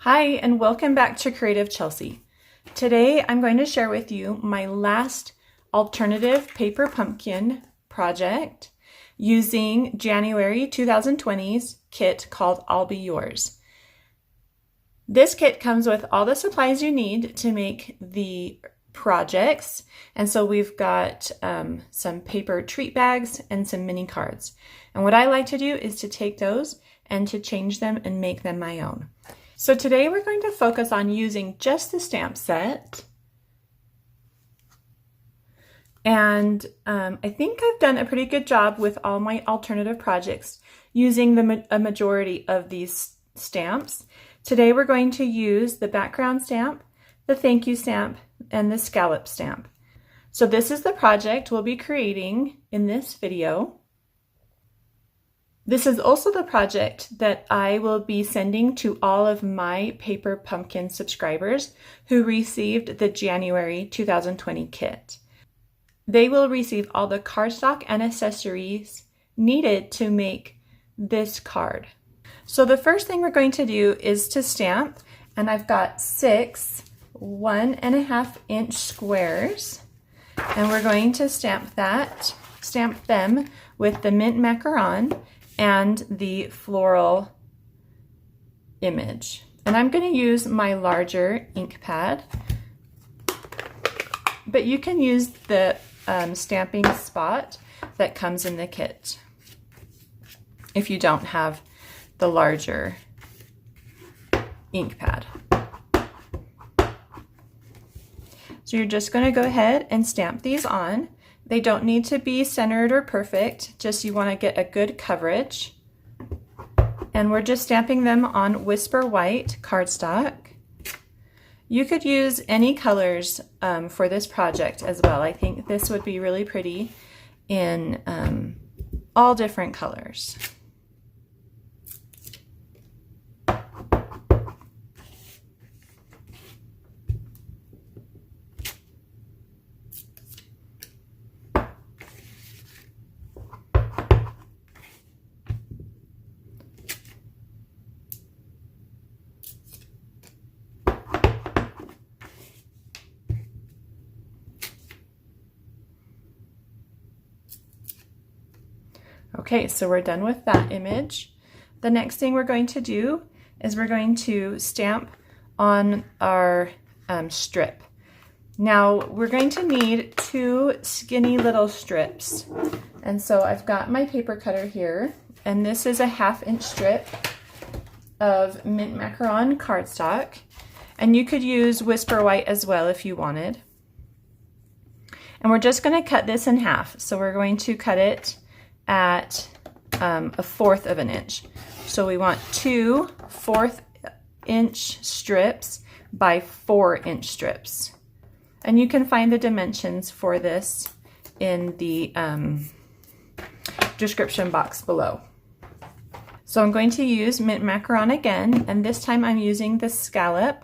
Hi, and welcome back to Creative Chelsea. Today I'm going to share with you my last alternative paper pumpkin project using January 2020's kit called I'll Be Yours. This kit comes with all the supplies you need to make the projects, and so we've got some paper treat bags and some mini cards. And what I like to do is to take those and to change them and make them my own. So today we're going to focus on using just the stamp set. And I think I've done a pretty good job with all my alternative projects using a majority of these stamps. Today we're going to use the background stamp, the thank you stamp, and the scallop stamp. So this is the project we'll be creating in this video. This is also the project that I will be sending to all of my Paper Pumpkin subscribers who received the January 2020 kit. They will receive all the cardstock and accessories needed to make this card. So the first thing we're going to do is to stamp, and I've got 6 1.5 inch squares, and we're going to stamp them with the mint macaron and the floral image. And I'm going to use my larger ink pad, but you can use the stamping spot that comes in the kit if you don't have the larger ink pad. So you're just going to go ahead and stamp these on. They don't need to be centered or perfect, just you want to get a good coverage. And we're just stamping them on Whisper White cardstock. You could use any colors for this project as well. I think this would be really pretty in all different colors. Okay, so we're done with that image. The next thing we're going to do is we're going to stamp on our strip. Now we're going to need 2 skinny little strips. And so I've got my paper cutter here, and this is a 1/2 inch strip of mint macaron cardstock. And you could use Whisper White as well if you wanted. And we're just going to cut this in half. So we're going to cut it at 1/4 of an inch. So we want 2 1/4 inch strips by 4 inch strips. And you can find the dimensions for this in the description box below. So I'm going to use mint macaron again, and this time I'm using the scallop,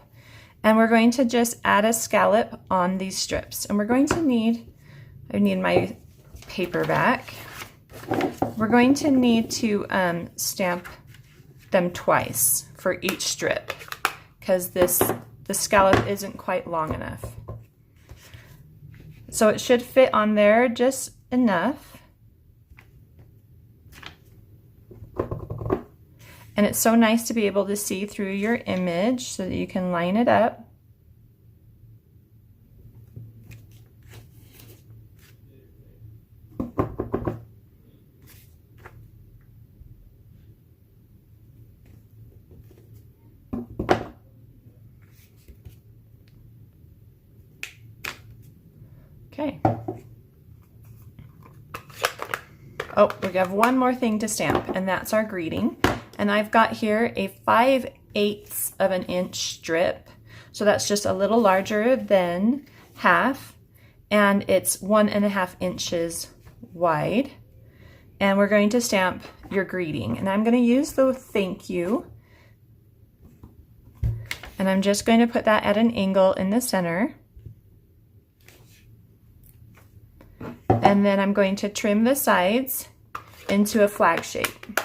and we're going to just add a scallop on these strips. And we're going to I need my paper back. We're going to need to stamp them twice for each strip because the scallop isn't quite long enough. So it should fit on there just enough. And it's so nice to be able to see through your image so that you can line it up. Okay. Oh, we have one more thing to stamp, and that's our greeting. And I've got here a 5/8 of an inch strip. So that's just a little larger than half, and it's 1.5 inches wide. And we're going to stamp your greeting. And I'm going to use the thank you. And I'm just going to put that at an angle in the center. And then I'm going to trim the sides into a flag shape.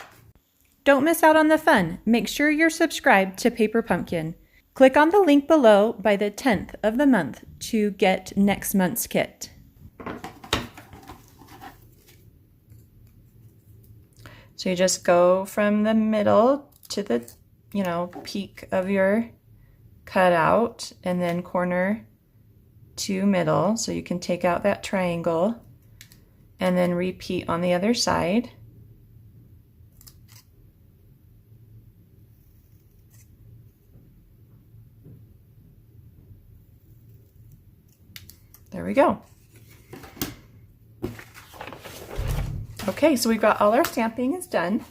Don't miss out on the fun. Make sure you're subscribed to Paper Pumpkin. Click on the link below by the 10th of the month to get next month's kit. So you just go from the middle to the, peak of your cutout and then corner to middle. So you can take out that triangle and then repeat on the other side. There we go. Okay, so we've got all our stamping is done.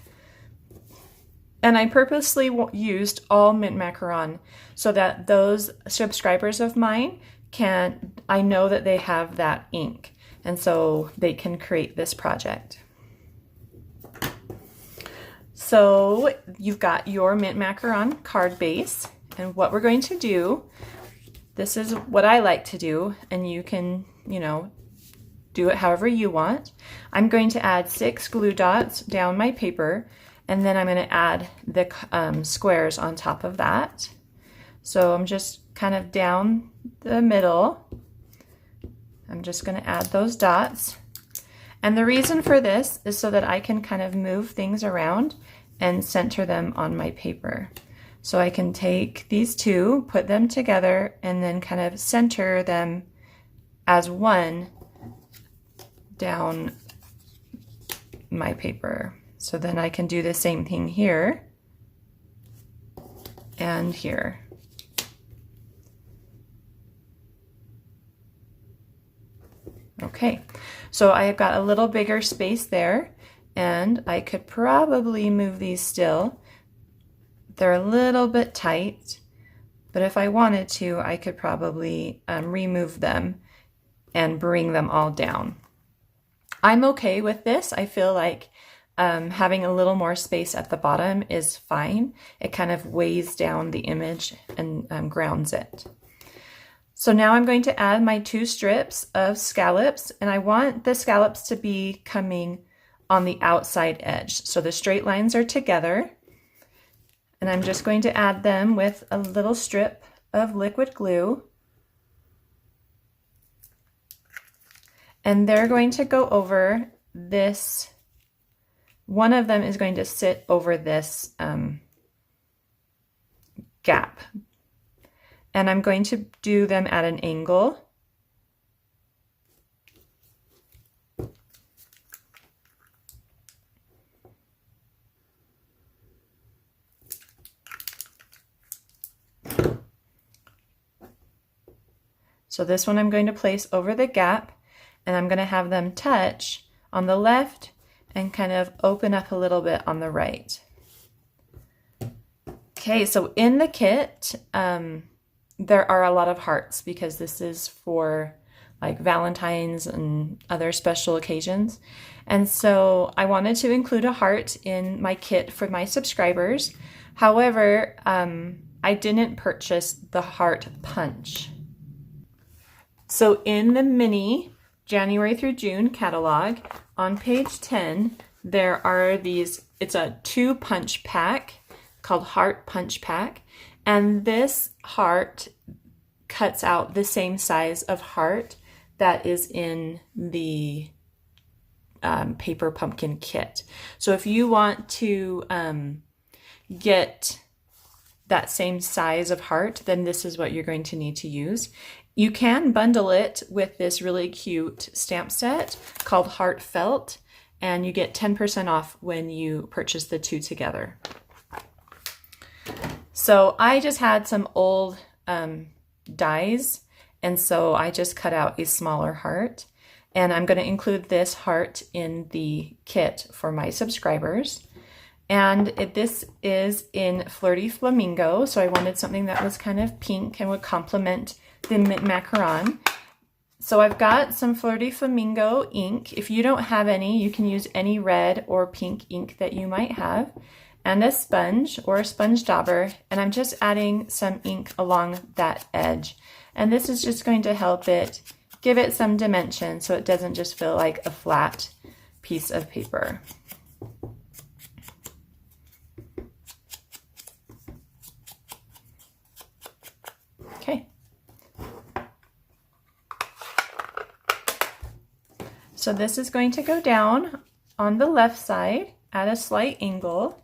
And I purposely used all mint macaron so that those subscribers of mine I know that they have that ink, and so they can create this project. So you've got your mint macaron card base, and what we're going to do, this is what I like to do, and you can, do it however you want. I'm going to add 6 glue dots down my paper, and then I'm going to add the squares on top of that. So I'm just kind of down the middle. I'm just going to add those dots. And the reason for this is so that I can kind of move things around and center them on my paper. So I can take these two, put them together, and then kind of center them as one down my paper. So then I can do the same thing here and here. Okay, so I have got a little bigger space there, and I could probably move these still. They're a little bit tight, but if I wanted to, I could probably remove them and bring them all down. I'm okay with this. I feel like having a little more space at the bottom is fine. It kind of weighs down the image and grounds it. So now I'm going to add my 2 strips of scallops, and I want the scallops to be coming on the outside edge. So the straight lines are together, and I'm just going to add them with a little strip of liquid glue. And they're going to go over this. One of them is going to sit over this gap. And I'm going to do them at an angle. So this one I'm going to place over the gap, and I'm going to have them touch on the left and kind of open up a little bit on the right. Okay, so in the kit, there are a lot of hearts because this is for like Valentine's and other special occasions. And so I wanted to include a heart in my kit for my subscribers. However, I didn't purchase the heart punch. So in the mini January through June catalog, on page 10, there are these, it's a 2 punch pack called Heart Punch Pack. And this heart cuts out the same size of heart that is in the paper pumpkin kit. So if you want to get that same size of heart, then this is what you're going to need to use. You can bundle it with this really cute stamp set called Heartfelt, and you get 10% off when you purchase the 2 together. So I just had some old dies, and so I just cut out a smaller heart, and I'm going to include this heart in the kit for my subscribers. And this is in Flirty Flamingo, so I wanted something that was kind of pink and would complement the mint macaron. So I've got some Flirty Flamingo ink. If you don't have any, you can use any red or pink ink that you might have, and a sponge or a sponge dauber, and I'm just adding some ink along that edge. And this is just going to help it, give it some dimension so it doesn't just feel like a flat piece of paper. So this is going to go down on the left side at a slight angle.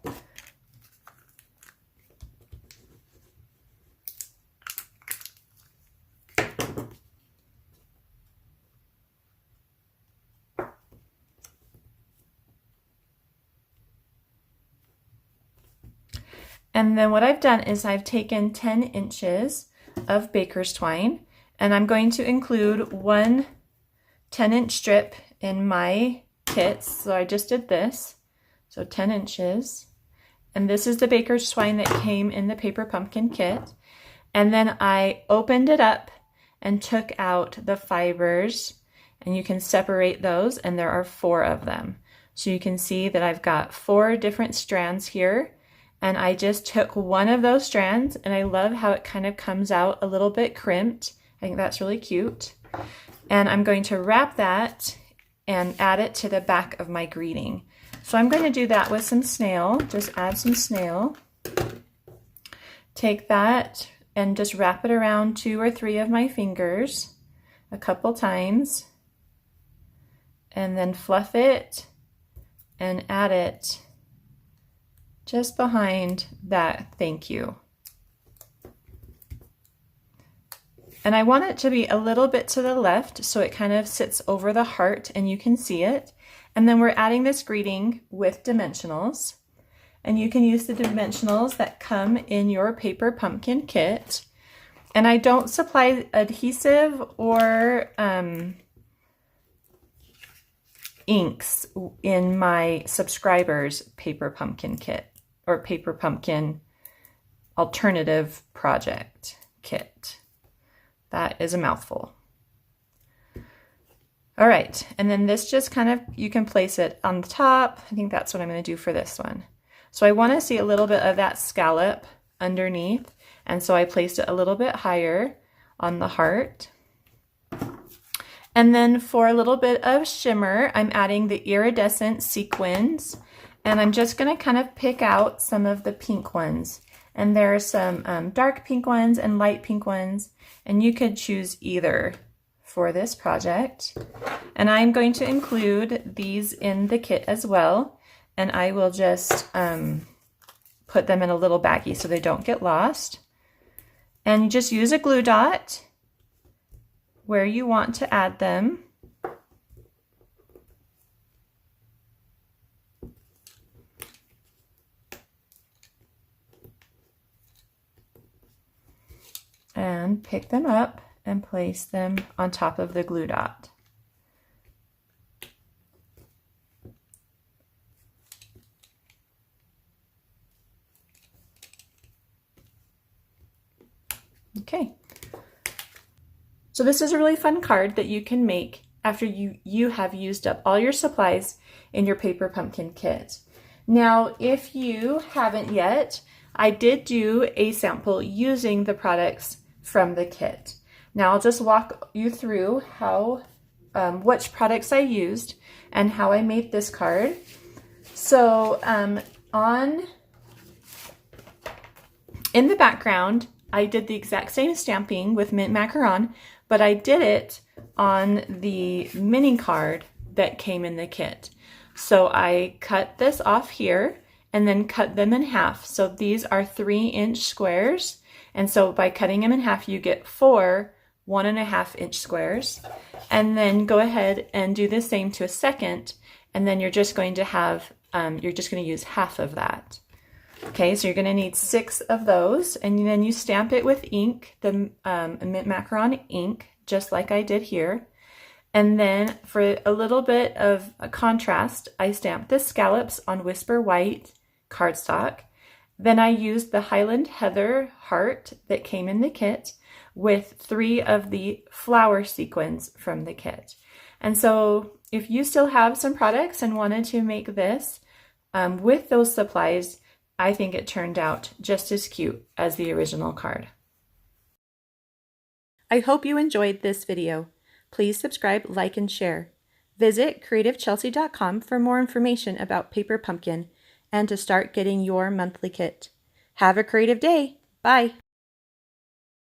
And then what I've done is I've taken 10 inches of baker's twine, and I'm going to include one 10-inch strip in my kits. So I just did this, so 10 inches. And this is the baker's twine that came in the paper pumpkin kit. And then I opened it up and took out the fibers, and you can separate those, and there are 4 of them. So you can see that I've got 4 different strands here. And I just took one of those strands, and I love how it kind of comes out a little bit crimped. I think that's really cute. And I'm going to wrap that and add it to the back of my greeting. So I'm going to do that with some snail. Just add some snail. Take that and just wrap it around 2 or 3 of my fingers a couple times. And then fluff it and add it just behind that thank you. And I want it to be a little bit to the left so it kind of sits over the heart and you can see it. And then we're adding this greeting with dimensionals. And you can use the dimensionals that come in your paper pumpkin kit. And I don't supply adhesive or inks in my subscribers paper pumpkin kit or paper pumpkin alternative project kit. That is a mouthful. All right, and then this just kind of, you can place it on the top. I think that's what I'm going to do for this one. So I want to see a little bit of that scallop underneath, and so I placed it a little bit higher on the heart. And then for a little bit of shimmer, I'm adding the iridescent sequins, and I'm just going to kind of pick out some of the pink ones. And there are some dark pink ones and light pink ones, and you could choose either for this project. And I'm going to include these in the kit as well, and I will just put them in a little baggie so they don't get lost. And you just use a glue dot where you want to add them. And pick them up and place them on top of the glue dot. Okay. So this is a really fun card that you can make after you have used up all your supplies in your paper pumpkin kit. Now, if you haven't yet, I did do a sample using the products from the kit. Now I'll just walk you through how, which products I used and how I made this card. So in the background, I did the exact same stamping with mint macaron, but I did it on the mini card that came in the kit. So I cut this off here and then cut them in half. So these are 3-inch squares. And so by cutting them in half, you get 4 1.5-inch squares. And then go ahead and do the same to a second. And then you're just going to have, you're just going to use half of that. Okay, so you're going to need 6 of those. And then you stamp it with ink, the mint macaron ink, just like I did here. And then for a little bit of a contrast, I stamped the scallops on Whisper White cardstock. Then I used the Highland Heather heart that came in the kit with 3 of the flower sequins from the kit. And so if you still have some products and wanted to make this with those supplies, I think it turned out just as cute as the original card. I hope you enjoyed this video. Please subscribe, like, and share. Visit creativechelsea.com for more information about Paper Pumpkin and to start getting your monthly kit. Have a creative day. Bye.